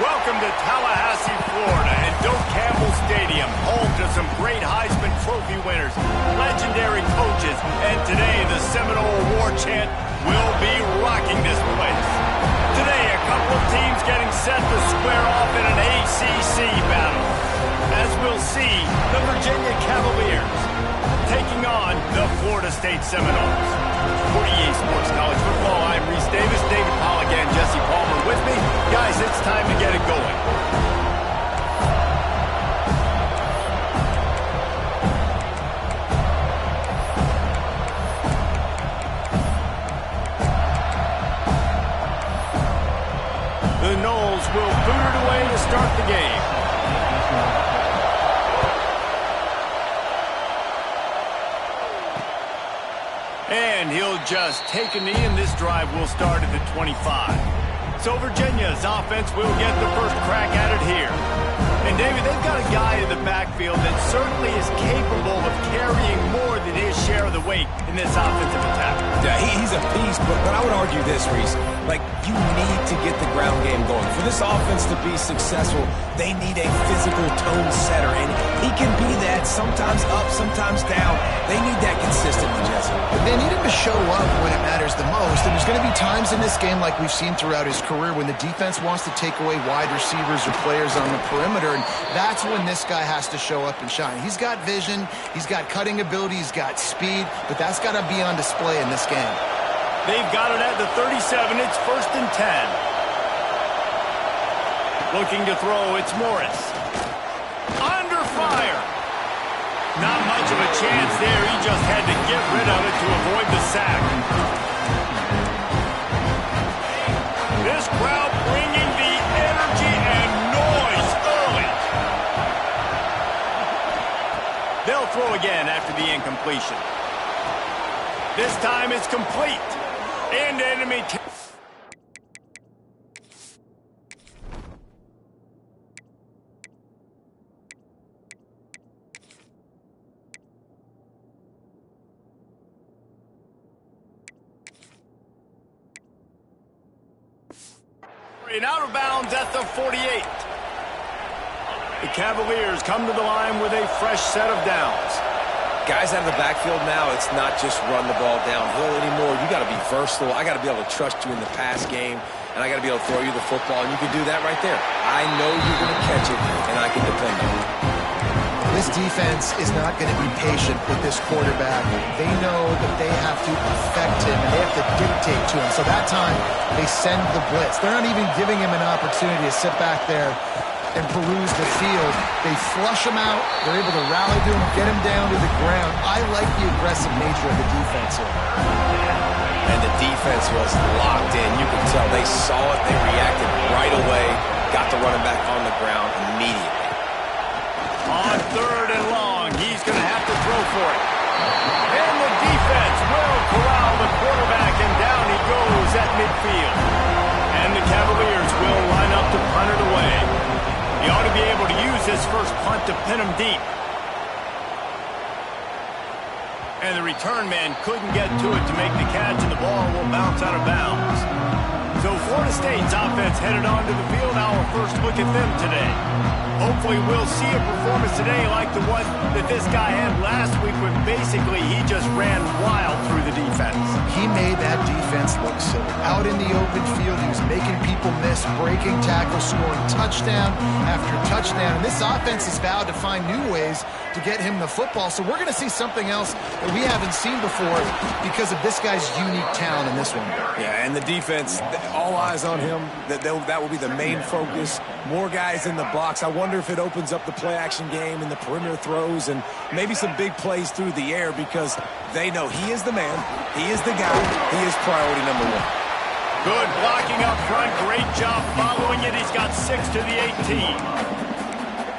Welcome to Tallahassee, Florida, and Doak Campbell Stadium, home to some great Heisman Trophy winners, legendary coaches, and today the Seminole War chant will be rocking this place. Today, a couple of teams getting set to square off in an ACC battle. As we'll see, the Virginia Cavaliers taking on the Florida State Seminoles. For EA Sports College Football, I'm Reese Davis, David Pollack, and Jesse Palmer with me. Guys, it's time to get it going. The Noles will boot it away to start the game. And he'll just take a knee, and this drive will start at the 25. So Virginia's offense will get the first crack at it here. And David, they've got a guy in the backfield that certainly is capable of carrying more than his share of the weight in this offensive attack. Yeah, he's a beast, but I would argue this, Reese. Like, you need to get the ground game going. For this offense to be successful, they need a physical tone setter, and he can be that, sometimes up, sometimes down. They need that consistently, Jesse. They need him to show up when it matters the most, and there's going to be times in this game like we've seen throughout his career when the defense wants to take away wide receivers or players on the perimeter, and that's when this guy has to show up and shine. He's got vision, he's got cutting ability, he's got speed, but that's got to be on display in this game. They've got it at the 37. It's 1st and 10. Looking to throw, it's Morris. Under fire. Not much of a chance there. He just had to get rid of it to avoid the sack. This crowd bringing the energy and noise early. They'll throw again after the incompletion. This time it's complete. And enemy. And out of bounds at the 48. The Cavaliers come to the line with a fresh set of downs. Guys out of the backfield now, it's not just run the ball downhill anymore. You got to be versatile. I got to be able to trust you in the pass game, and I got to be able to throw you the football, and you can do that right there. I know you're going to catch it, and I can depend on it. This defense is not going to be patient with this quarterback. They know that they have to affect him, and they have to dictate to him. So that time, they send the blitz. They're not even giving him an opportunity to sit back there and peruse the field. They flush him out. They're able to rally to him, get him down to the ground. I like the aggressive nature of the defense here. And the defense was locked in. You can tell they saw it. They reacted right away. Got the running back on the ground immediately. On 3rd and long, he's going to have to throw for it. And the defense will corral the quarterback, and down he goes at midfield. And the Cavaliers will line up to punt it away. He ought to be able to use his first punt to pin him deep. And the return man couldn't get to it to make the catch, and the ball will bounce out of bounds. So Florida State's offense headed onto the field. Our first look at them today. Hopefully we'll see a performance today like the one that this guy had last week when basically he just ran wild through the defense. He made that defense look silly. Out in the open field, he was making people miss, breaking tackles, scoring touchdown after touchdown. And this offense has vowed to find new ways to get him the football. So we're going to see something else that we haven't seen before because of this guy's unique talent in this one. Yeah, and the defense, all eyes on him. That will be the main focus. More guys in the box. I wonder if it opens up the play-action game and the perimeter throws and maybe some big plays through the air because they know he is the man, he is the guy, he is priority number 1. Good blocking up front. Great job following it. He's got 6 to the 18.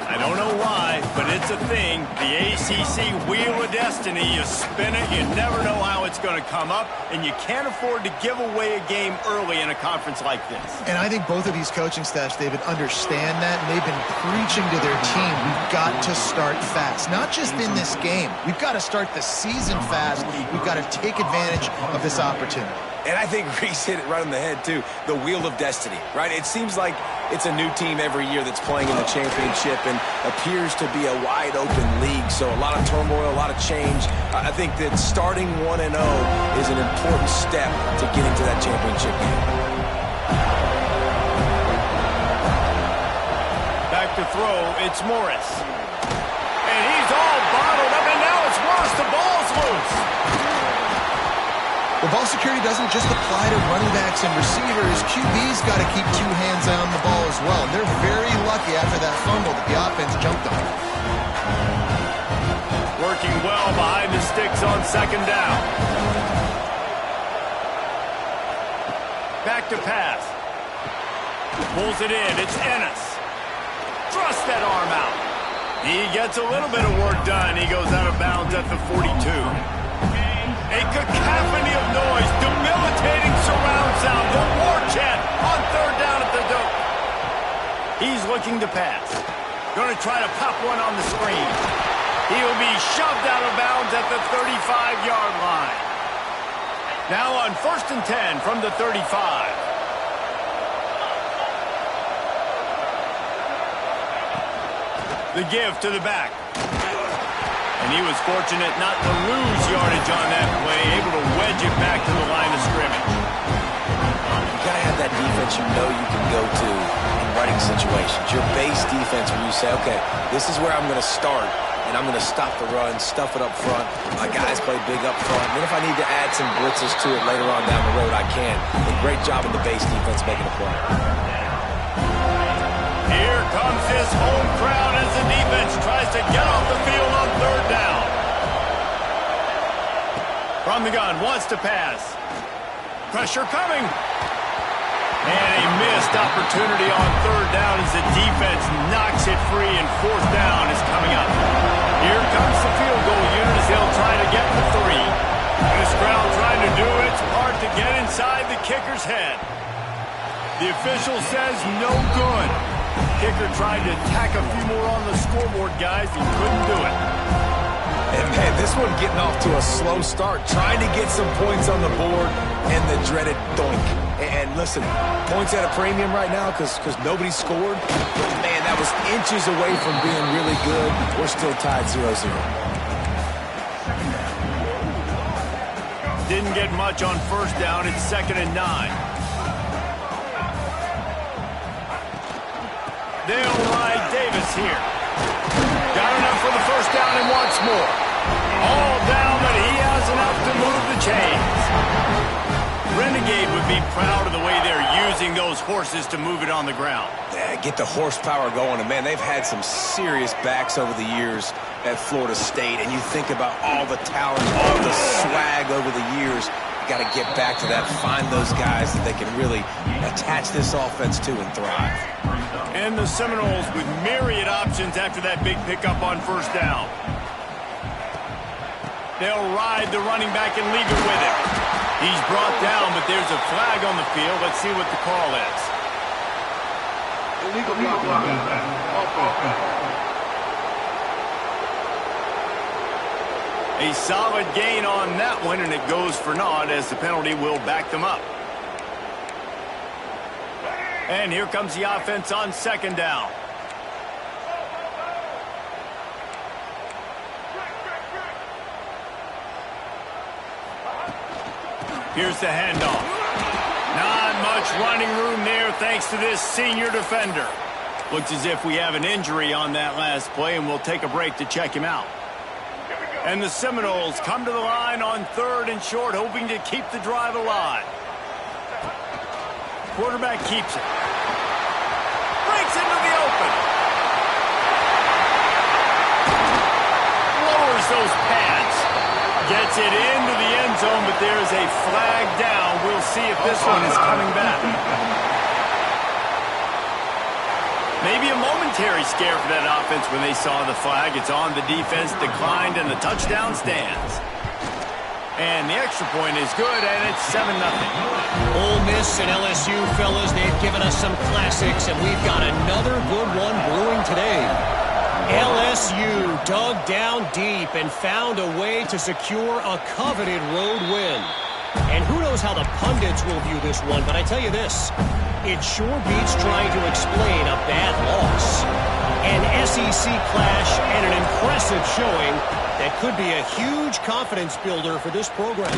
I don't know why, but it's a thing. The ACC Wheel of Destiny, you spin it, you never know how it's going to come up, and you can't afford to give away a game early in a conference like this. And I think both of these coaching staffs, David, understand that, and they've been preaching to their team, we've got to start fast. Not just in this game. We've got to start the season fast. We've got to take advantage of this opportunity. And I think Reese hit it right on the head, too. The wheel of destiny, right? It seems like it's a new team every year that's playing in the championship and appears to be a wide-open league. So a lot of turmoil, a lot of change. I think that starting 1-0 is an important step to getting to that championship game. Back to throw, it's Morris. And he's all bottled up, and now it's worse. The ball's loose. The ball security doesn't just apply to running backs and receivers. QB's got to keep two hands on the ball as well. And they're very lucky after that fumble that the offense jumped on. Working well behind the sticks on second down. Back to pass. Pulls it in. It's Ennis. Thrust that arm out. He gets a little bit of work done. He goes out of bounds at the 42. A cacophony of noise, debilitating surround sound, the war chant on third down at the dope. He's looking to pass. Going to try to pop one on the screen. He'll be shoved out of bounds at the 35-yard line. Now on 1st and 10 from the 35. The give to the back. And he was fortunate not to lose yardage on that play, able to wedge it back to the line of scrimmage. You got to have that defense you know you can go to in running situations. Your base defense where you say, okay, this is where I'm going to start, and I'm going to stop the run, stuff it up front. My guys play big up front. And then if I need to add some blitzes to it later on down the road, I can. A great job in the base defense making a play. Here comes his home crowd as the defense tries to get off the field on third down. From the gun, wants to pass. Pressure coming. And a missed opportunity on third down as the defense knocks it free, and fourth down is coming up. Here comes the field goal unit as they'll try to get the 3. This crowd trying to do its part to get inside the kicker's head. The official says no good. Kicker tried to tack a few more on the scoreboard, guys. He couldn't do it. And, man, this one getting off to a slow start, trying to get some points on the board, and the dreaded doink. And listen, points at a premium right now because nobody scored. But, man, that was inches away from being really good. We're still tied 0-0. Didn't get much on first down. It's 2nd and 9. They'll ride Davis here. Got enough for the first down and wants more. All down, but he has enough to move the chains. Renegade would be proud of the way they're using those horses to move it on the ground. Yeah, get the horsepower going. And, man, they've had some serious backs over the years at Florida State. And you think about all the talent, all the swag over the years. You got to get back to that, find those guys that they can really attach this offense to and thrive. And the Seminoles with myriad options after that big pickup on first down. They'll ride the running back and leave it with him. He's brought down, but there's a flag on the field. Let's see what the call is. Illegal block. A solid gain on that one, and it goes for naught as the penalty will back them up. And here comes the offense on second down. Here's the handoff. Not much running room there thanks to this senior defender. Looks as if we have an injury on that last play, and we'll take a break to check him out. And the Seminoles come to the line on 3rd and short, hoping to keep the drive alive. Quarterback keeps it. Breaks into the open. Lowers those pads. Gets it into the end zone, but there is a flag down. We'll see if this one is coming back. Maybe a momentary scare for that offense when they saw the flag. It's on, the defense declined, and the touchdown stands. And the extra point is good, and it's 7-0. Ole Miss and LSU, fellas, they've given us some classics, and we've got another good one brewing today. LSU dug down deep and found a way to secure a coveted road win. And who knows how the pundits will view this one, but I tell you this, it sure beats trying to explain a bad loss. An SEC clash and an impressive showing that could be a huge confidence builder for this program.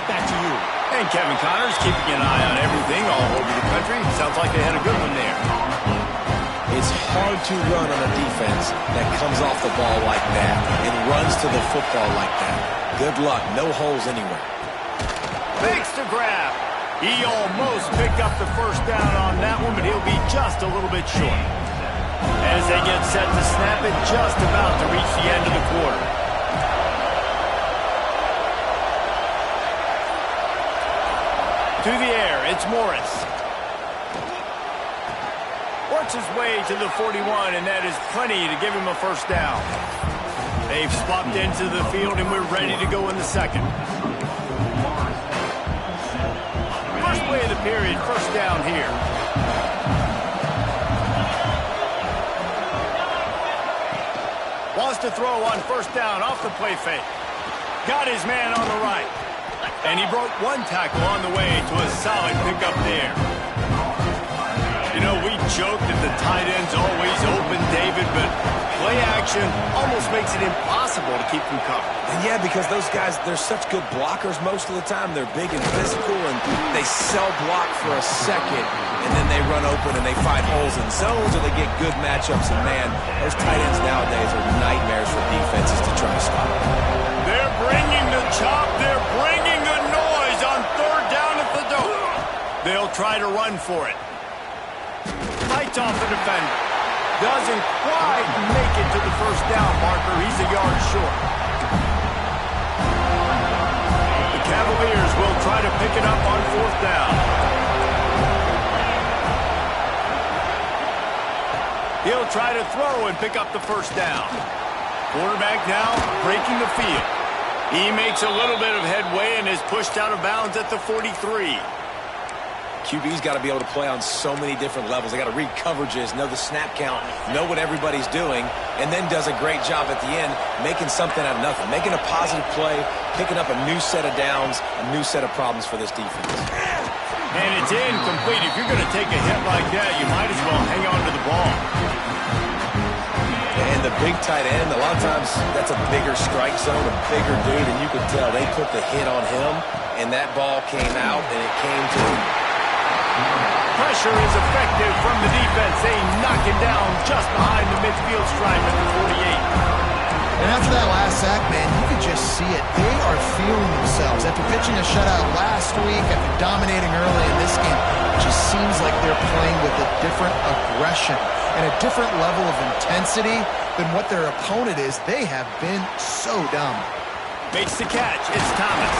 Back to you. And Kevin Connors keeping an eye on everything all over the country. Sounds like they had a good one there. It's hard to run on a defense that comes off the ball like that and runs to the football like that. Good luck. No holes anywhere. Fakes to grab. He almost picked up the first down on that one, but he'll be just a little bit short. As they get set to snap it, just about to reach the end of the quarter. To the air, it's Morris. Works his way to the 41, and that is plenty to give him a first down. They've swapped into the field, and we're ready to go in the second. First play of the period, first down here. Wants to throw on first down off the play fake. Got his man on the right. And he broke one tackle on the way to a solid pickup there. You know, we joke that the tight end's always open, David, but play action almost makes it impossible to keep them covered. And yeah, because those guys, they're such good blockers most of the time. They're big and physical, and they sell block for a second, and then they run open and they find holes in zones, or they get good matchups. And, man, those tight ends nowadays are nightmares for defenses to try to stop. They're bringing the chop. They're bringing the noise on third down at the door. They'll try to run for it. Fights off the defender. Doesn't quite make it to the first down marker. He's a yard short. The Cavaliers will try to pick it up on fourth down. He'll try to throw and pick up the first down. Quarterback now breaking the field. He makes a little bit of headway and is pushed out of bounds at the 43. QB's got to be able to play on so many different levels. They got to read coverages, know the snap count, know what everybody's doing, and then does a great job at the end making something out of nothing, making a positive play, picking up a new set of downs, a new set of problems for this defense. And it's incomplete. If you're going to take a hit like that, you might as well hang on to the ball. And the big tight end, a lot of times that's a bigger strike zone, a bigger dude, and you could tell they put the hit on him, and that ball came out, and it came to him. Pressure is effective from the defense. They knock it down just behind the midfield stripe at the 48. And after that last sack, man, you could just see it. They are feeling themselves. After pitching a shutout last week, after dominating early in this game, it just seems like they're playing with a different aggression and a different level of intensity than what their opponent is. They have been so dumb. Makes the catch. It's Thomas.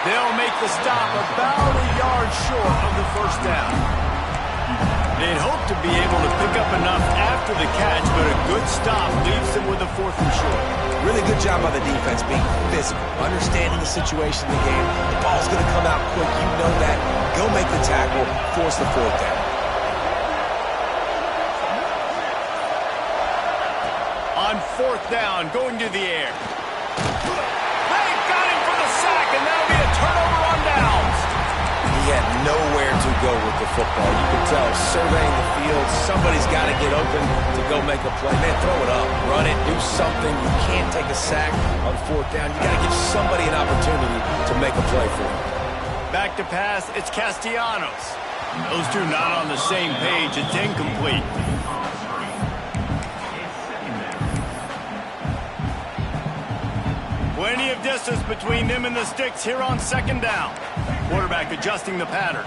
They'll make the stop about a yard short of the first down. They'd hope to be able to pick up enough after the catch, but a good stop leaves them with a fourth and short. Really good job by the defense being physical, understanding the situation in the game. The ball's going to come out quick. You know that. Go make the tackle, force the fourth down. On fourth down, going to the air. They've got him for the sack, and that'll be a turnover on downs. He had nowhere to go with the football. You could tell, surveying the field, somebody's got to get open to go make a play. Man, throw it up, run it, do something. You can't take a sack on fourth down. You got to give somebody an opportunity to make a play for him. Back to pass, it's Castellanos. Those two not on the same page. It's incomplete. Plenty of distance between them and the sticks here on second down. Quarterback adjusting the pattern.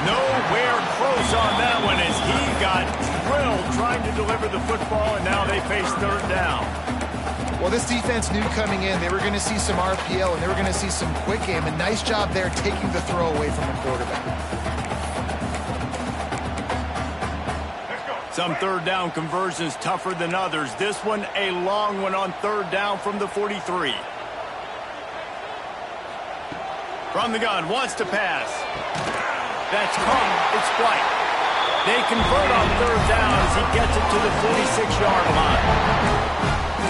Nowhere close on that one as he got drilled trying to deliver the football, and now they face third down. Well, this defense knew coming in they were going to see some RPO and they were going to see some quick game. And nice job there taking the throw away from the quarterback. Some third down conversions tougher than others. This one a long one on third down from the 43. From the gun, wants to pass. That's caught. It's White. They convert on third down as he gets it to the 46-yard line.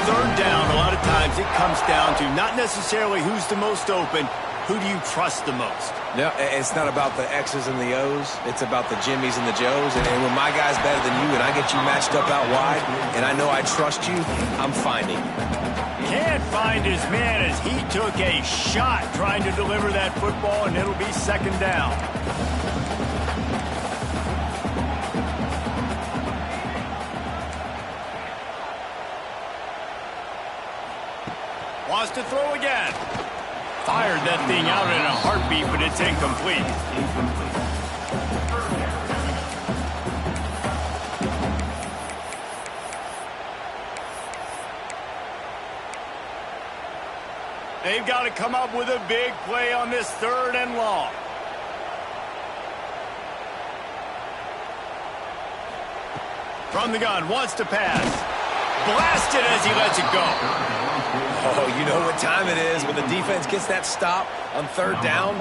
third down, a lot of times it comes down to not necessarily who's the most open, who do you trust the most? No, it's not about the X's and the O's. It's about the Jimmies and the Joes. And when my guy's better than you and I get you matched up out wide and I know I trust you, I'm finding you. Can't find his man as he took a shot trying to deliver that football, and it'll be second down. Wants to throw again. Fired that thing out in a heartbeat, but it's incomplete. They've got to come up with a big play on this third and long. From the gun, wants to pass. Blasted as he lets it go. Oh, you know what time it is when the defense gets that stop on third down.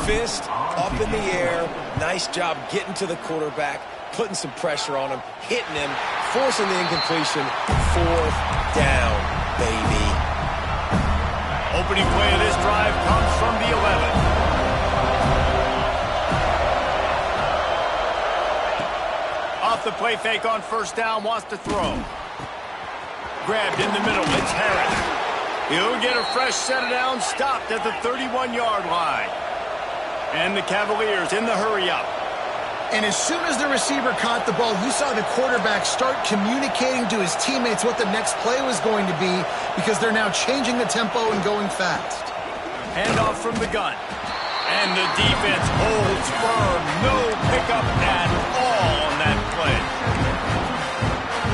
Fist up in the air. Nice job getting to the quarterback, putting some pressure on him, hitting him, forcing the incompletion. Fourth down, baby. Opening play of this drive comes from the 11. Off the play fake on first down, wants to throw. Grabbed in the middle, it's Harris. He'll get a fresh set of downs, stopped at the 31-yard line. And the Cavaliers in the hurry-up. And as soon as the receiver caught the ball, you saw the quarterback start communicating to his teammates what the next play was going to be because they're now changing the tempo and going fast. Handoff from the gun. And the defense holds firm. No pickup at all on that play.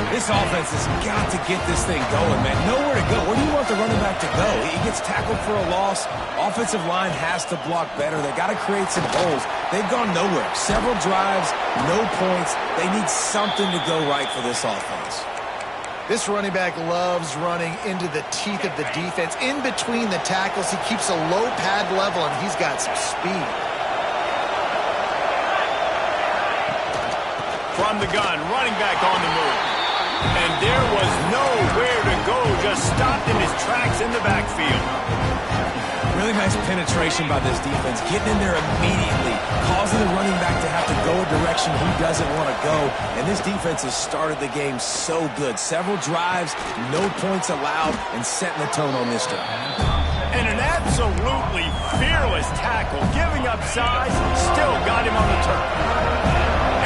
This offense has got to get this thing going, man. Nowhere to go. Where do you want the running back to go? He gets tackled for a loss. Offensive line has to block better. They got to create some holes. They've gone nowhere. Several drives, no points. They need something to go right for this offense. This running back loves running into the teeth of the defense. In between the tackles, he keeps a low pad level, and he's got some speed. From the gun, running back on the move. And there was nowhere to go, just stopped in his tracks in the backfield. Really nice penetration by this defense, getting in there immediately, causing the running back to have to go a direction he doesn't want to go. And this defense has started the game so good. Several drives, no points allowed, and setting the tone on this drive. And an absolutely fearless tackle, giving up size, still got him on the turf.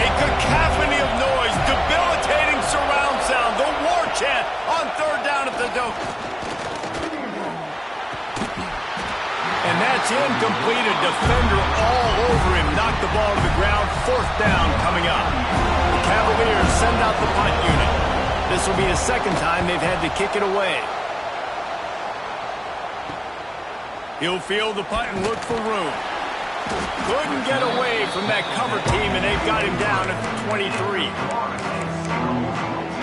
A cacophony of noise, debilitating surround sound, the war chant on third down at the Doak. And that's incomplete. A defender all over him. Knocked the ball to the ground. Fourth down coming up. The Cavaliers send out the punt unit. This will be the second time they've had to kick it away. He'll field the punt and look for room. Couldn't get away from that cover team, and they've got him down at the 23.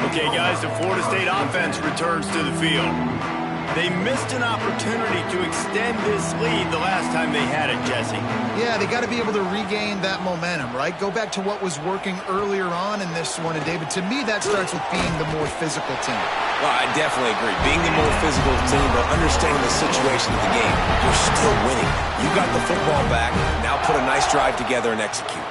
Okay, guys, the Florida State offense returns to the field. They missed an opportunity to extend this lead the last time they had it, Jesse. Yeah, they got to be able to regain that momentum, right? Go back to what was working earlier on in this one. And, David, to me, that starts with being the more physical team. Well, I definitely agree. Being the more physical team, but understanding the situation of the game, you're still winning. You got the football back. Now put a nice drive together and execute.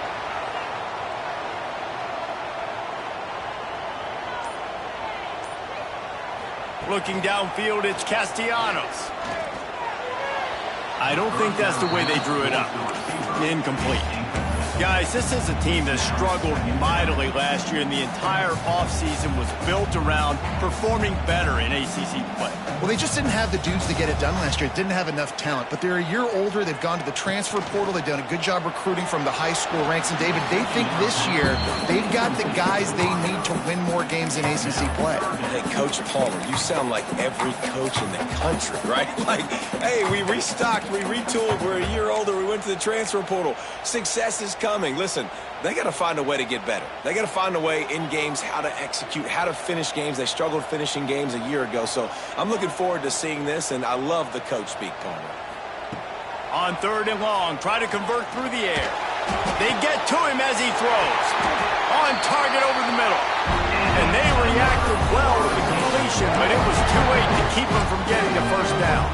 Looking downfield, it's Castellanos. I don't think that's the way they drew it up. Incomplete. Guys, this is a team that struggled mightily last year, and the entire offseason was built around performing better in ACC play. Well, they just didn't have the dudes to get it done last year. Didn't have enough talent. But they're a year older. They've gone to the transfer portal. They've done a good job recruiting from the high school ranks. And, David, they think this year they've got the guys they need to win more games in ACC play. Hey, Coach Palmer, you sound like every coach in the country, right? Like, hey, we restocked, we retooled, we're a year older, we went to the transfer portal. Success is coming. Listen, they got to find a way to get better. They got to find a way in games how to execute, how to finish games. They struggled finishing games a year ago. So I'm looking forward to seeing this, and I love the coach speak, Palmer. On third and long, try to convert through the air. They get to him as he throws. On target over the middle. And they reacted well to the completion, but it was too late to keep them from getting the first down.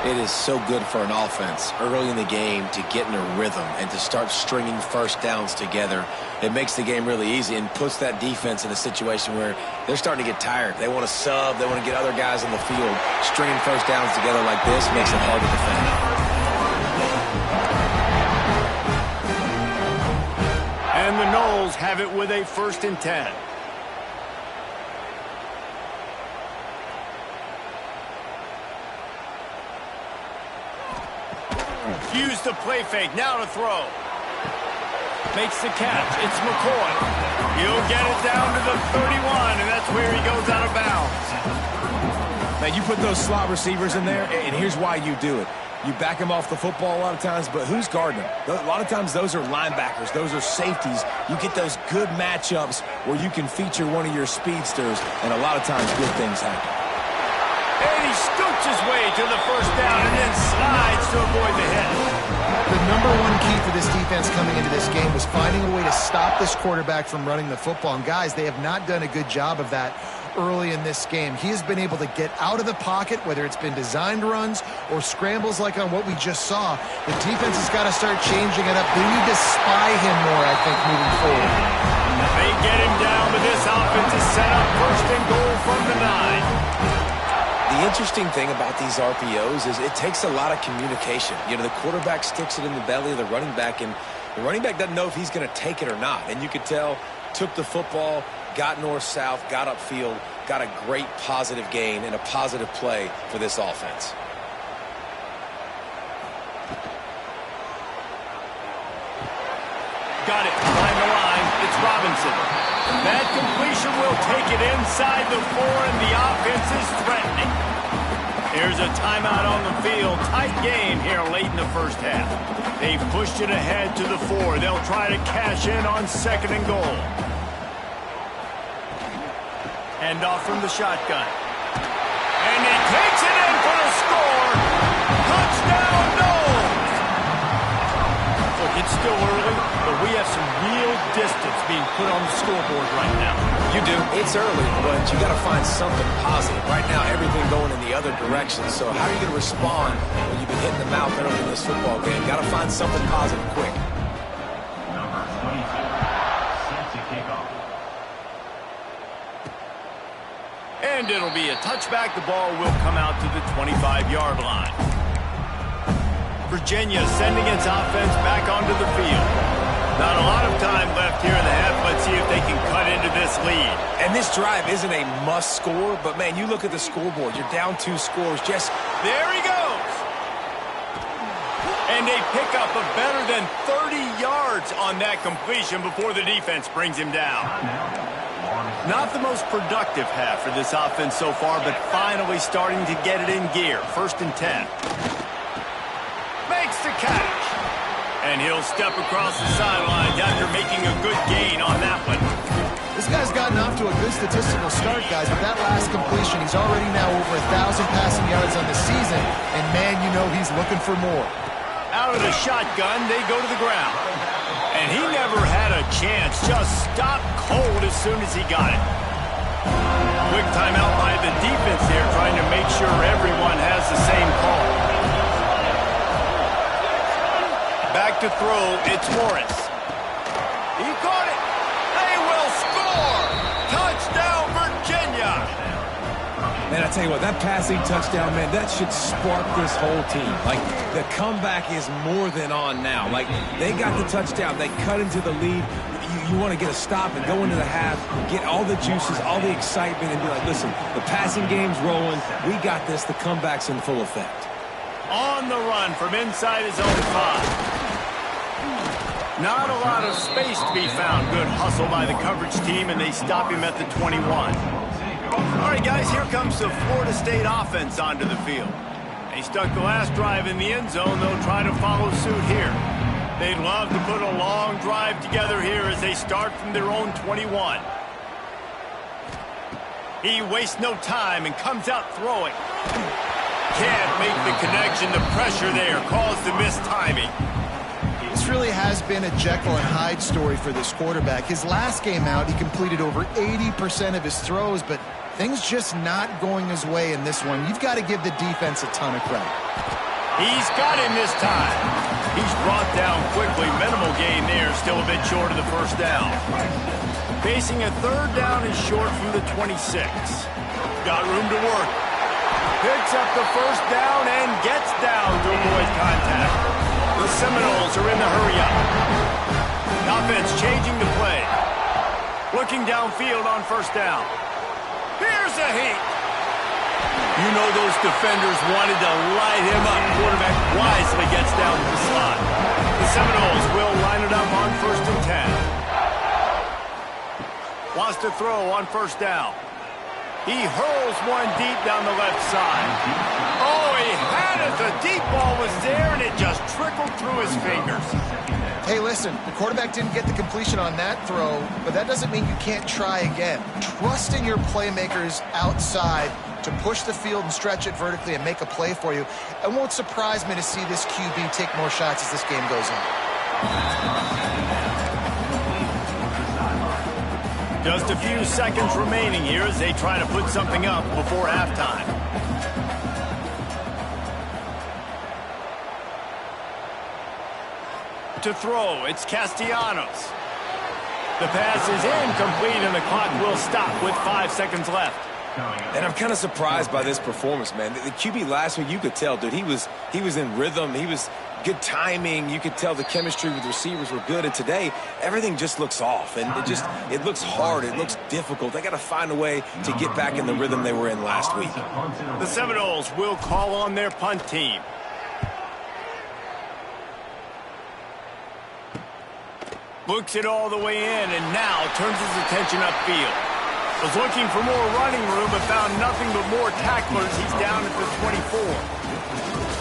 It is so good for an offense early in the game to get in a rhythm and to start stringing first downs together. It makes the game really easy and puts that defense in a situation where they're starting to get tired. They want to sub. They want to get other guys on the field. Stringing first downs together like this makes it hard to defend. And the Noles have it with a 1st and 10. Use the play fake. Now to throw. Makes the catch. It's McCoy. He'll get it down to the 31, and that's where he goes out of bounds. Now, you put those slot receivers in there, and here's why you do it. You back them off the football a lot of times, but who's guarding them? A lot of times those are linebackers. Those are safeties. You get those good matchups where you can feature one of your speedsters, and a lot of times good things happen. And he scoots his way to the first down and then slides to avoid the hit. The number one key for this defense coming into this game was finding a way to stop this quarterback from running the football. And guys, they have not done a good job of that early in this game. He has been able to get out of the pocket, whether it's been designed runs or scrambles like on what we just saw. The defense has got to start changing it up. They need to spy him more, I think, moving forward. They get him down, but this offense is set up 1st and goal from the 9. The interesting thing about these RPOs is it takes a lot of communication. You know, the quarterback sticks it in the belly of the running back, and the running back doesn't know if he's going to take it or not. And you could tell, took the football, got north-south, got upfield, got a great positive gain and a positive play for this offense. Got it behind the line. It's Robinson. That completion will take it inside the 4, and the offense is threatening. Here's a timeout on the field. Tight game here late in the first half. They've pushed it ahead to the 4. They'll try to cash in on 2nd and goal. Hand off from the shotgun. And he takes it in for the score. Touchdown, Noles! Look, it's still early, but we have some real distance being put on the scoreboard right now. You do. It's early, but you got to find something positive. Right now, everything going in the other direction. So how are you going to respond when you've been hitting the mouth early in this football game? Got to find something positive quick. Number 22, set to kick off. And it'll be a touchback. The ball will come out to the 25-yard line. Virginia sending its offense back onto the field. Not a lot of time left here in the half. Let's see if they can cut into this lead. And this drive isn't a must score, but, man, you look at the scoreboard. You're down 2 scores. Just there he goes. And they pick up a better than 30 yards on that completion before the defense brings him down. Not the most productive half for this offense so far, but finally starting to get it in gear. 1st and 10. Makes the catch. And he'll step across the sidelines after making a good gain on that one. This guy's gotten off to a good statistical start, guys, but that last completion, he's already now over 1,000 passing yards on the season, and, man, you know he's looking for more. Out of the shotgun, they go to the ground. And he never had a chance, just stopped cold as soon as he got it. Quick timeout by the defense here, trying to make sure everyone has the same call. Back to throw, it's Morris. He caught it. They will score. Touchdown, Virginia. Man, I tell you what, that passing touchdown, man, that should spark this whole team. Like, the comeback is more than on now. Like, they got the touchdown. They cut into the lead. You want to get a stop and go into the half, get all the juices, all the excitement, and be like, listen, the passing game's rolling. We got this. The comeback's in full effect. On the run from inside his own 5. Not a lot of space to be found. Good hustle by the coverage team, and they stop him at the 21. All right, guys, here comes the Florida State offense onto the field. They stuck the last drive in the end zone. They'll try to follow suit here. They'd love to put a long drive together here as they start from their own 21. He wastes no time and comes out throwing. Can't make the connection. The pressure there caused the missed timing. This This really has been a Jekyll and Hyde story for this quarterback. His last game out, he completed over 80% of his throws, but things just not going his way in this one. You've got to give the defense a ton of credit. He's got him this time. He's brought down quickly. Minimal gain there, still a bit short of the first down. Facing a third down is short from the 26. Got room to work. Picks up the first down and gets down to avoid contact. The Seminoles are in the hurry-up. Offense changing the play. Looking downfield on first down. Here's a heat. You know those defenders wanted to light him up. Quarterback wisely gets down to the slot. The Seminoles will line it up on 1st and 10. Wants to throw on first down. He hurls one deep down the left side. Oh, he had it. The deep ball was there, and it just trickled through his fingers. Hey, listen, the quarterback didn't get the completion on that throw, but that doesn't mean you can't try again. Trust in your playmakers outside to push the field and stretch it vertically and make a play for you. It won't surprise me to see this QB take more shots as this game goes on. Just a few seconds remaining here as they try to put something up before halftime. To throw, it's Castellanos. The pass is incomplete and the clock will stop with 5 seconds left. And I'm kind of surprised by this performance, man. The QB last week, you could tell, dude, he was in rhythm. He was good timing. You could tell the chemistry with receivers were good. And today, everything just looks off. And it looks hard. It looks difficult. They got to find a way to get back in the rhythm they were in last week. The Seminoles will call on their punt team. Looks it all the way in and now turns his attention upfield. Was looking for more running room but found nothing but more tacklers. He's down at the 24.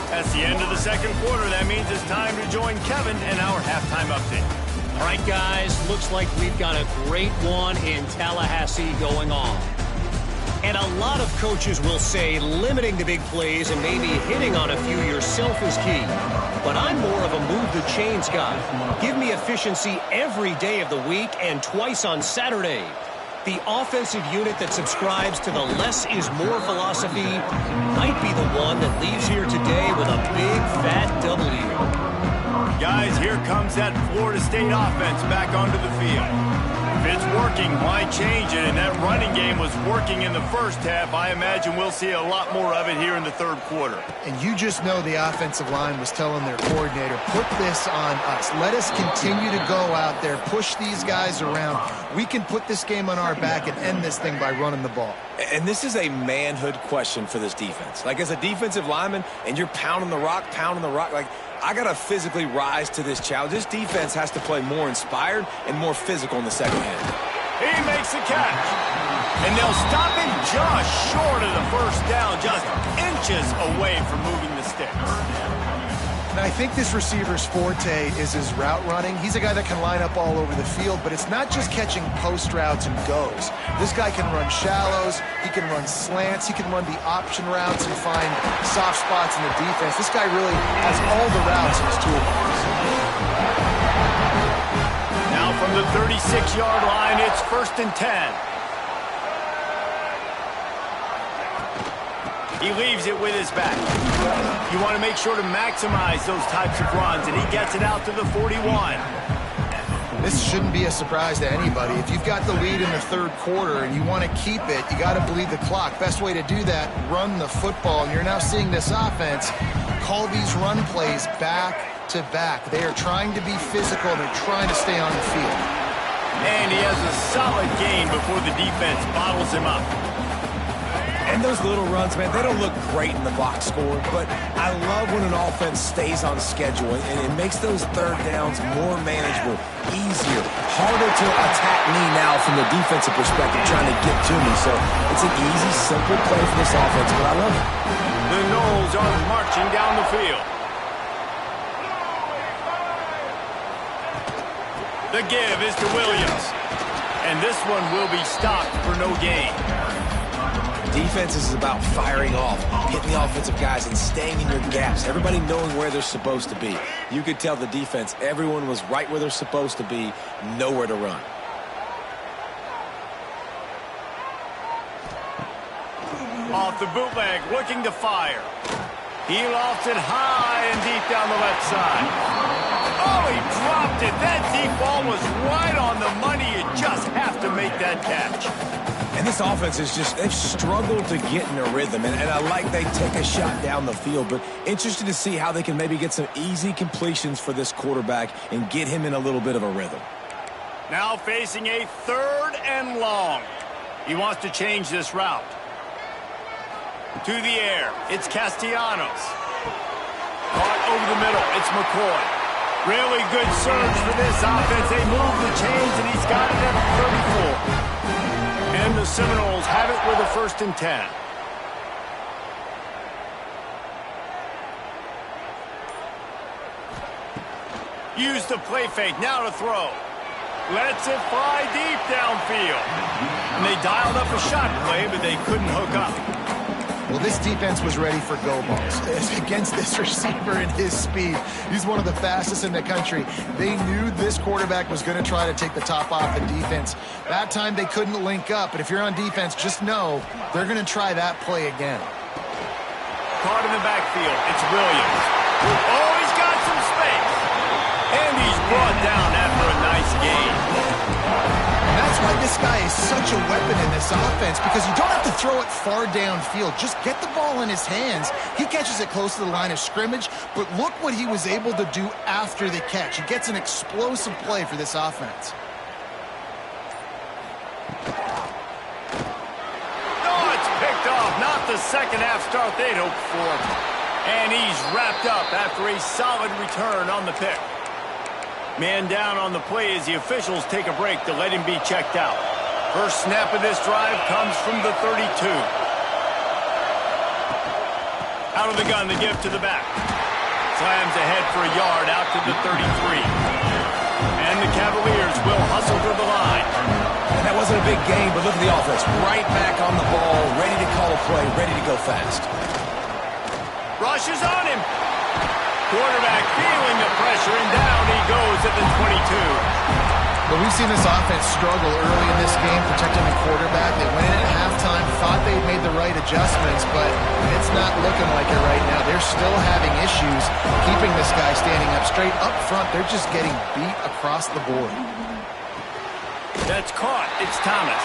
That's the end of the second quarter. That means it's time to join Kevin in our halftime update. All right, guys, looks like we've got a great one in Tallahassee going on. And a lot of coaches will say limiting the big plays and maybe hitting on a few yourself is key. But I'm more of a move the chains guy. Give me efficiency every day of the week and twice on Saturday. The offensive unit that subscribes to the less is more philosophy might be the one that leaves here today with a big fat W. Guys, here comes that Florida State offense back onto the field. If it's working, why change it? And that running game was working in the first half. I imagine we'll see a lot more of it here in the third quarter. And you just know the offensive line was telling their coordinator, put this on us. Let us continue to go out there, push these guys around. We can put this game on our back and end this thing by running the ball. And this is a manhood question for this defense. Like, as a defensive lineman, and you're pounding the rock, like, I got to physically rise to this challenge. This defense has to play more inspired and more physical in the second half. He makes the catch. And they'll stop him just short of the first down, just inches away from moving the sticks. And I think this receiver's forte is his route running. He's a guy that can line up all over the field, but it's not just catching post routes and goes. This guy can run shallows, he can run slants, he can run the option routes and find soft spots in the defense. This guy really has all the routes in his toolbox. Now from the 36-yard line, it's 1st and 10. He leaves it with his back. You want to make sure to maximize those types of runs, and he gets it out to the 41. This shouldn't be a surprise to anybody. If you've got the lead in the third quarter and you want to keep it, you got to bleed the clock. Best way to do that, run the football. And you're now seeing this offense call these run plays back to back. They are trying to be physical. They're trying to stay on the field. And he has a solid gain before the defense bottles him up. And those little runs, man, they don't look great in the box score, but I love when an offense stays on schedule, and it makes those third downs more manageable, easier, harder to attack me now from the defensive perspective trying to get to me. So it's an easy, simple play for this offense, but I love it. The Noles are marching down the field. The give is to Williams. And this one will be stopped for no gain. Defense is about firing off, hitting the offensive guys, and staying in your gaps. Everybody knowing where they're supposed to be. You could tell the defense, everyone was right where they're supposed to be, nowhere to run. Off the bootleg, looking to fire. He lofts it high and deep down the left side. Oh, he dropped it. That deep ball was right on the money. You just have to make that catch. And this offense is just, they've struggled to get in a rhythm. And I like they take a shot down the field, but interested to see how they can maybe get some easy completions for this quarterback and get him in a little bit of a rhythm. Now facing a 3rd and long. He wants to change this route. To the air, it's Castellanos. Caught over the middle, it's McCoy. Really good surge for this offense. They move the chains, and he's got it at 34. And the Seminoles have it with a 1st and 10. Use the play fake, now to throw. Lets it fly deep downfield. And they dialed up a shot play, but they couldn't hook up. Well, this defense was ready for go balls against this receiver and his speed. He's one of the fastest in the country. They knew this quarterback was going to try to take the top off in defense. That time they couldn't link up, but if you're on defense, just know they're going to try that play again. Caught in the backfield, it's Williams. Oh, he's got some space. And he's brought down after a nice gain. And that's why this guy is such a weapon in this offense, because you don't have to throw it far downfield. Just get the ball in his hands. He catches it close to the line of scrimmage, but look what he was able to do after the catch. He gets an explosive play for this offense. Oh, it's picked off. Not the second half start they'd hoped for. And he's wrapped up after a solid return on the pick. Man down on the play as the officials take a break to let him be checked out. First snap of this drive comes from the 32. Out of the gun, the give to the back. Slams ahead for a yard out to the 33. And the Cavaliers will hustle to the line. And that wasn't a big gain, but look at the offense. Right back on the ball, ready to call a play, ready to go fast. Rushes on him. Quarterback feeling the pressure, and down he goes at the 22. But we've seen this offense struggle early in this game, protecting the quarterback. They went in at halftime, thought they'd made the right adjustments, but it's not looking like it right now. They're still having issues keeping this guy standing up straight. Up front, they're just getting beat across the board. That's caught. It's Thomas.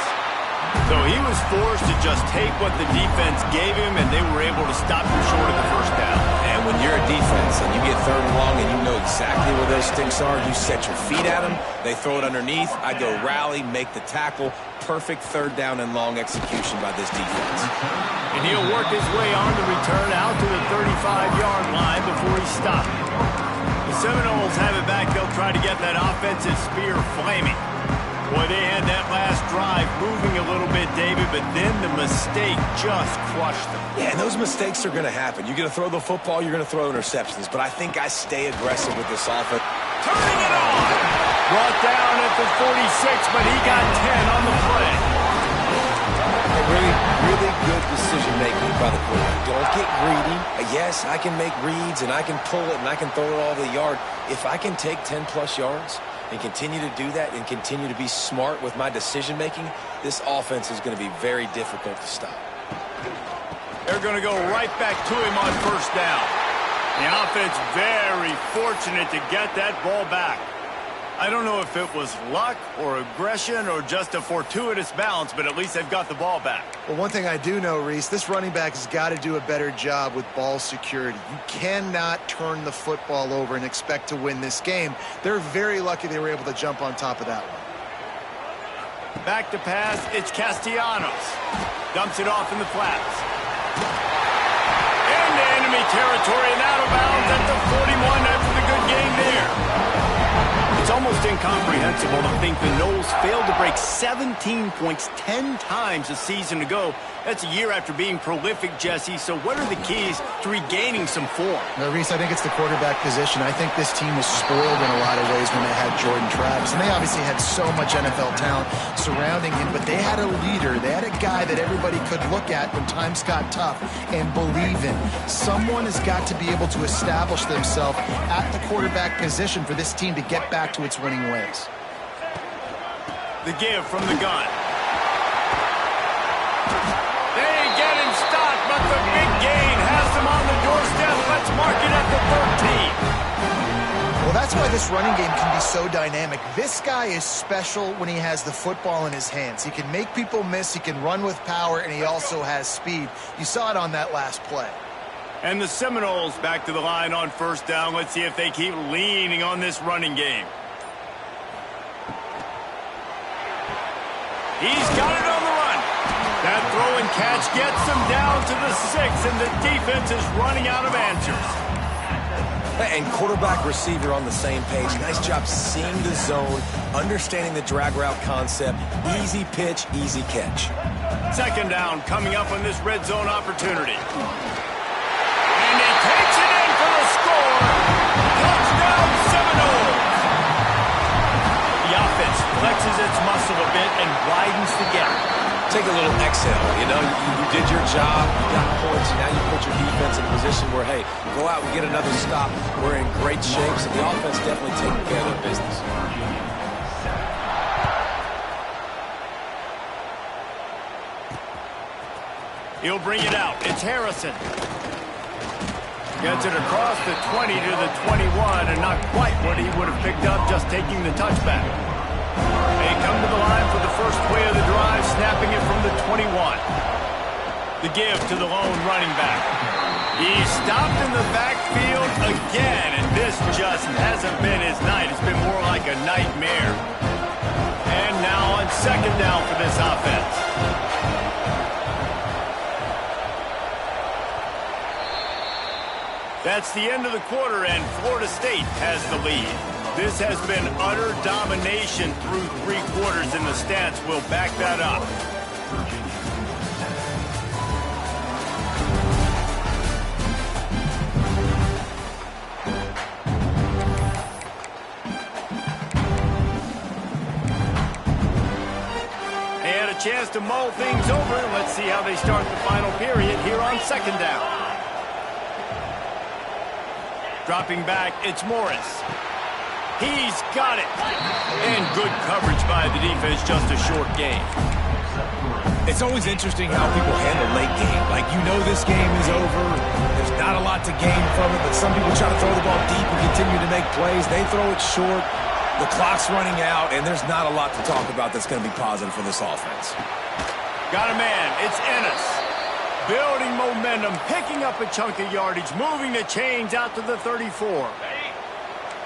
So he was forced to just take what the defense gave him, and they were able to stop him short of the first down. And when you're a defense and you get 3rd and long and you know exactly where those sticks are, you set your feet at them, they throw it underneath, I go rally, make the tackle. Perfect 3rd down and long execution by this defense. And he'll work his way on the return out to the 35-yard line before he's stopped. The Seminoles have it back. They'll try to get that offensive spear flaming. Boy, they had that last drive moving a little bit, David, but then the mistake just crushed them. Yeah, and those mistakes are going to happen. You're going to throw the football, you're going to throw interceptions, but I think I stay aggressive with this offense. Turning it on! Brought down at the 46, but he got 10 on the play. Really good decision-making by the quarterback. Don't get greedy. Yes, I can make reads, and I can pull it, and I can throw it all over the yard. If I can take 10-plus yards and continue to do that and continue to be smart with my decision-making, this offense is going to be very difficult to stop. They're going to go right back to him on 1st down. The offense very fortunate to get that ball back. I don't know if it was luck or aggression or just a fortuitous bounce, but at least they've got the ball back. Well, one thing I do know, Reese, this running back has got to do a better job with ball security. You cannot turn the football over and expect to win this game. They're very lucky they were able to jump on top of that one. Back to pass, it's Castellanos. Dumps it off in the flats. Into enemy territory and out of bounds at the 41 after the good game there. It's almost incomprehensible invincible to think the Noles failed to break 17 points 10 times a season ago. That's a year after being prolific, Jesse. So what are the keys to regaining some form? No, Reese, I think it's the quarterback position. I think this team was spoiled in a lot of ways when they had Jordan Travis. And they obviously had so much NFL talent surrounding him, but they had a leader. They had a guy that everybody could look at when times got tough and believe in. Someone has got to be able to establish themselves at the quarterback position for this team to get back to its winning ways. The give from the gun. They get him stopped, but the big gain has them on the doorstep. Let's mark it at the 13. Well, that's why this running game can be so dynamic. This guy is special when he has the football in his hands. He can make people miss, he can run with power, and he also has speed. You saw it on that last play. And the Seminoles back to the line on first down. Let's see if they keep leaning on this running game. He's got it on the run. That throw and catch gets him down to the 6, and the defense is running out of answers. And quarterback receiver on the same page. Nice job seeing the zone, understanding the drag route concept. Easy pitch, easy catch. Second down coming up on this red zone opportunity. And he takes it in for the score. Touchdown Seminoles. The offense flexes its muscle a bit and widens the gap. Take a little exhale, you know, you did your job, you got points, now you put your defense in a position where, hey, go out and get another stop. We're in great shape, so the offense definitely taking care of their business. He'll bring it out. It's Harrison. Gets it across the 20 to the 21, and not quite what he would have picked up just taking the touchback. They come to the line for the first play of the drive, snapping it from the 21. The give to the lone running back. He's stopped in the backfield again, and this just hasn't been his night. It's been more like a nightmare. And now on second down for this offense. That's the end of the quarter, and Florida State has the lead. This has been utter domination through 3 quarters, and the stats will back that up. They had a chance to mull things over. Let's see how they start the final period here on second down. Dropping back, it's Morris. He's got it. And good coverage by the defense, just a short game. It's always interesting how people handle late game. Like, you know this game is over. There's not a lot to gain from it, but some people try to throw the ball deep and continue to make plays. They throw it short. The clock's running out, and there's not a lot to talk about that's going to be positive for this offense. Got a man. It's Ennis. Building momentum, picking up a chunk of yardage, moving the chains out to the 34.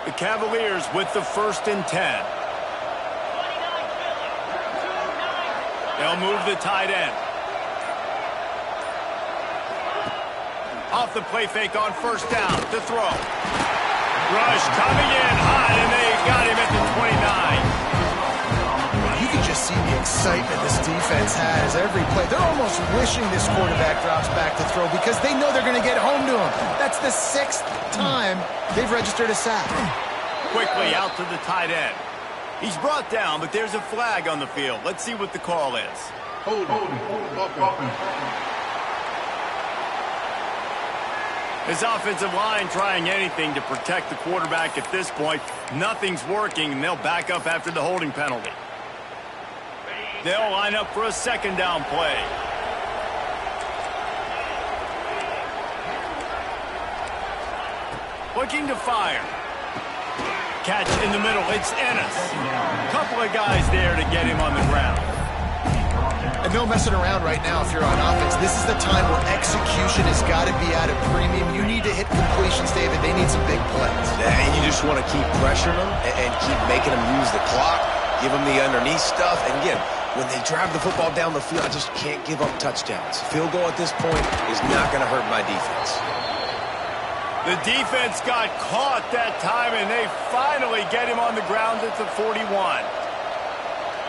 The Cavaliers with the 1st and 10. They'll move the tight end. Off the play fake on first down to throw. Rush coming in hot, and they got him at the 29. You can just see the excitement this defense has every play. They're almost wishing this quarterback drops back to throw because they know they're going to get home to him. That's the 6th time they've registered a sack. Quickly out to the tight end. He's brought down, but there's a flag on the field. Let's see what the call is. His offensive line trying anything to protect the quarterback at this point. Nothing's working, and they'll back up after the holding penalty. They'll line up for a second down play. Looking to fire. Catch in the middle. It's Ennis. Couple of guys there to get him on the ground. And no messing around right now if you're on offense. This is the time where execution has got to be at a premium. You need to hit completions, David. They need some big plays. And you just want to keep pressuring them and keep making them use the clock, give them the underneath stuff. And again, when they drive the football down the field, I just can't give up touchdowns. Field goal at this point is not going to hurt my defense. The defense got caught that time, and they finally get him on the ground at the 41.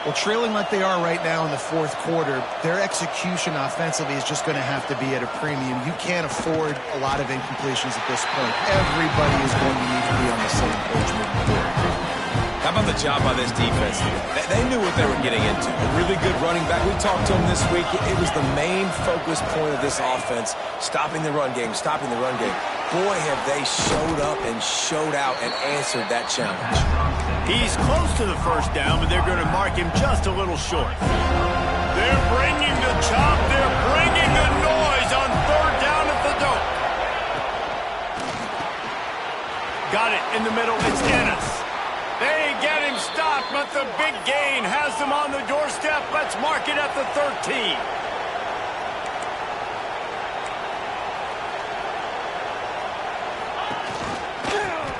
Well, trailing like they are right now in the fourth quarter, their execution offensively is just going to have to be at a premium. You can't afford a lot of incompletions at this point. Everybody is going to need to be on the same page moving forward. How about the job by this defense? They knew what they were getting into. A really good running back. We talked to him this week. It was the main focus point of this offense, stopping the run game, stopping the run game. Boy, have they showed up and showed out and answered that challenge. He's close to the first down, but they're going to mark him just a little short. They're bringing the chop. They're bringing the noise on third down at the dope. Got it in the middle. It's Ennis. They get him stopped, but the big gain has them on the doorstep. Let's mark it at the 13.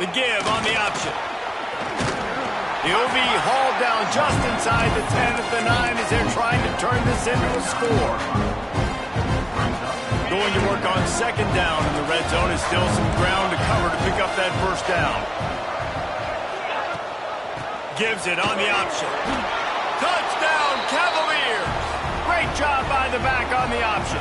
The give on the option. He'll be hauled down just inside the 10 at the 9 as they're trying to turn this into a score. Going to work on second down in the red zone. Is still some ground to cover to pick up that first down. Gives it on the option. Touchdown, Cavaliers! Great job by the back on the option.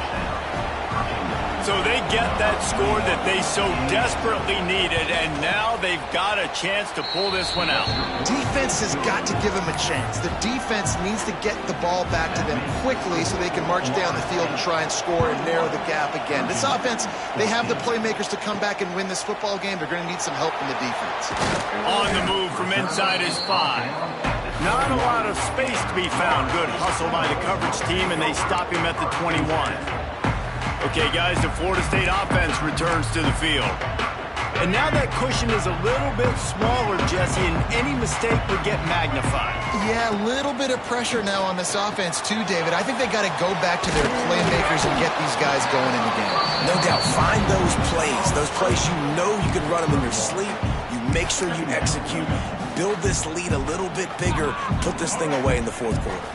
So they get that score that they so desperately needed, and now they've got a chance to pull this one out. Defense has got to give them a chance. The defense needs to get the ball back to them quickly so they can march down the field and try and score and narrow the gap again. This offense, they have the playmakers to come back and win this football game. They're going to need some help from the defense. On the move from inside is 5. Not a lot of space to be found. Good hustle by the coverage team, and they stop him at the 21. Okay, guys, the Florida State offense returns to the field. And now that cushion is a little bit smaller, Jesse, and any mistake would get magnified. Yeah, a little bit of pressure now on this offense too, David. I think they got to go back to their playmakers and get these guys going in the game. No doubt. Find those plays you know you can run them in your sleep. You make sure you execute. Build this lead a little bit bigger. Put this thing away in the fourth quarter.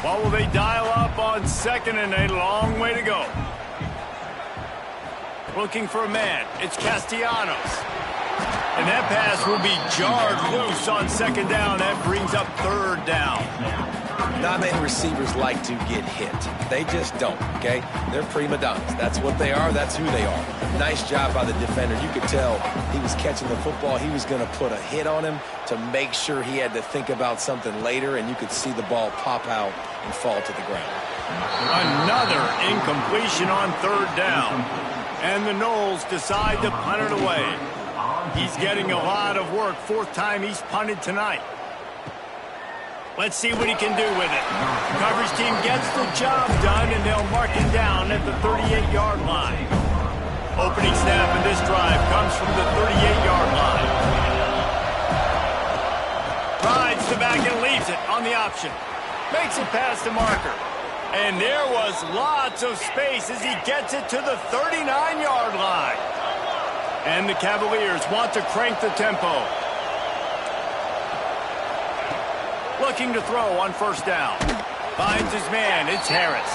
What will they dial up on second and a long way to go? Looking for a man. It's Castellanos. And that pass will be jarred loose on second down. That brings up third down. Not many receivers like to get hit. They just don't, okay? They're prima donnas. That's what they are. That's who they are. Nice job by the defender. You could tell he was catching the football. He was going to put a hit on him to make sure he had to think about something later, and you could see the ball pop out and fall to the ground. Another incompletion on third down. And the Noles decide to punt it away. He's getting a lot of work. Fourth time he's punted tonight. Let's see what he can do with it. The coverage team gets the job done, and they'll mark him down at the 38-yard line. Opening snap in this drive comes from the 38-yard line. Rides the back and leaves it on the option. Makes it past the marker. And there was lots of space as he gets it to the 39-yard line. And the Cavaliers want to crank the tempo. Looking to throw on first down. Finds his man. It's Harris.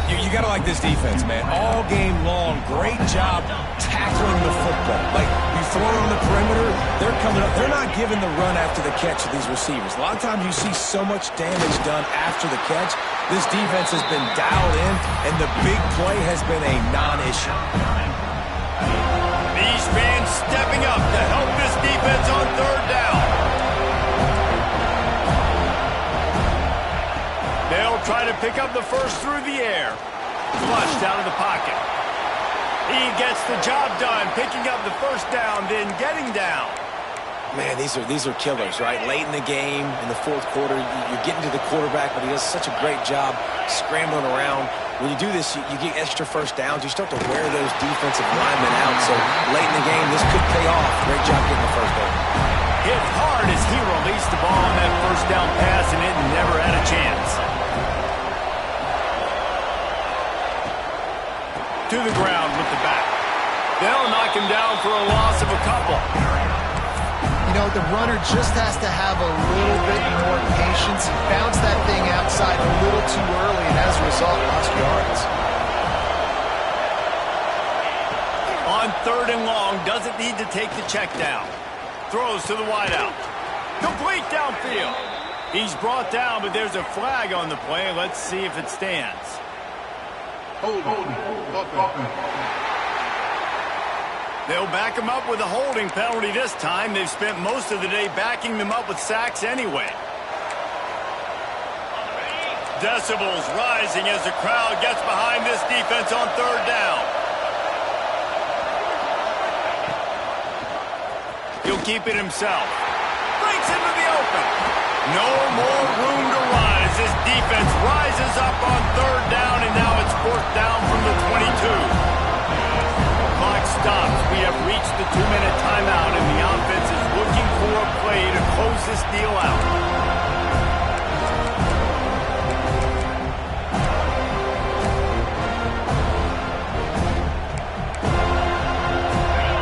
You got to like this defense, man. All game long, great job tackling the football. Like, you throw it on the perimeter, they're coming up. They're not giving the run after the catch to these receivers. A lot of times you see so much damage done after the catch. This defense has been dialed in, and the big play has been a non-issue. These fans stepping up to help this defense on third down. They'll try to pick up the first through the air. Flushed out of the pocket. He gets the job done, picking up the first down, then getting down. Man, these are killers, right? Late in the game, in the fourth quarter, you're getting to the quarterback, but he does such a great job scrambling around. When you do this, you get extra first downs. You start to wear those defensive linemen out. So late in the game, this could pay off. Great job getting the first down. Hit hard as he released the ball on that first down pass, and it never had a chance. To the ground with the back. They'll knock him down for a loss of a couple. You know, the runner just has to have a little bit more patience. He bounced that thing outside a little too early, and as a result, lost yards. On On 3rd and long, doesn't need to take the check down. Throws to the wideout. Complete downfield. He's brought down, but there's a flag on the play. Let's see if it stands. They'll back him up with a holding penalty this time. They've spent most of the day backing them up with sacks anyway. Decibels rising as the crowd gets behind this defense on 3rd down. He'll keep it himself. Breaks into the open. No more room to run as this defense rises up on 3rd down, and now it's 4th down from the 22. Clock stops. We have reached the 2-minute timeout, and the offense is looking for a play to close this deal out.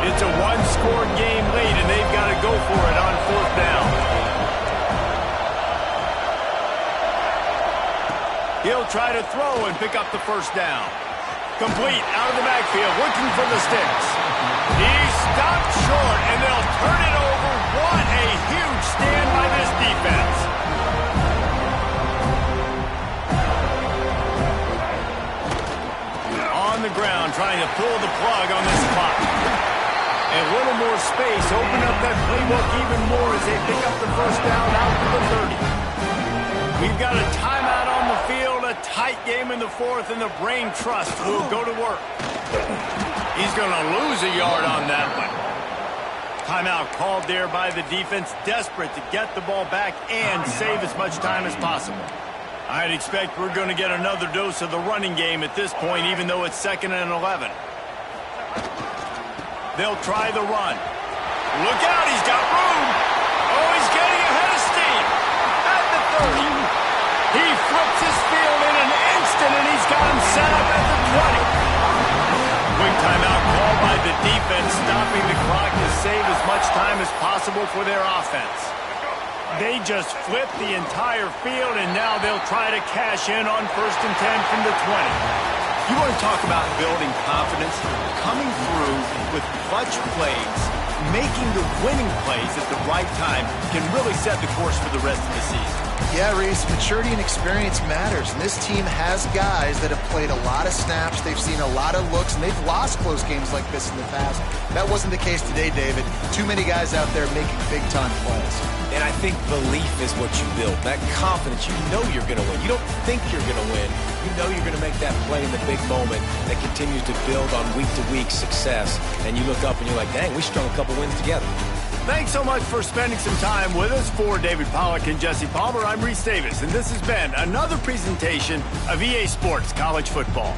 It's a one-score game late, and they've got to go for it on 4th down. He'll try to throw and pick up the 1st down. Complete out of the backfield, looking for the sticks. He's stopped short, and they'll turn it over. What a huge stand by this defense. On the ground, trying to pull the plug on this clock. A little more space, open up that playbook even more as they pick up the 1st down out to the 30. We've got a timeout on the field, a tight game in the 4th, and the Brain Trust will go to work. He's going to lose a yard on that one. Timeout called there by the defense, desperate to get the ball back and save as much time as possible. I'd expect we're going to get another dose of the running game at this point, even though it's 2nd and 11. They'll try the run. Look out, he's got room. Oh, he's getting ahead of steam. At the 30. He flips his field in an instant, and he's got him set up at the 20. Quick timeout called by the defense, stopping the clock to save as much time as possible for their offense. They just flipped the entire field, and now they'll try to cash in on 1st and 10 from the 20. You want to talk about building confidence? Coming through with clutch plays, making the winning plays at the right time can really set the course for the rest of the season. Yeah, Reese, maturity and experience matters, and this team has guys that have played a lot of snaps, they've seen a lot of looks, and they've lost close games like this in the past. That wasn't the case today, David. Too many guys out there making big-time plays. And I think belief is what you build. That confidence, you know you're going to win. You don't think you're going to win. You know you're going to make that play in the big moment that continues to build on week-to-week success. And you look up and you're like, dang, we strung a couple wins together. Thanks so much for spending some time with us. For David Pollack and Jesse Palmer, I'm Reese Davis, and this has been another presentation of EA Sports College Football.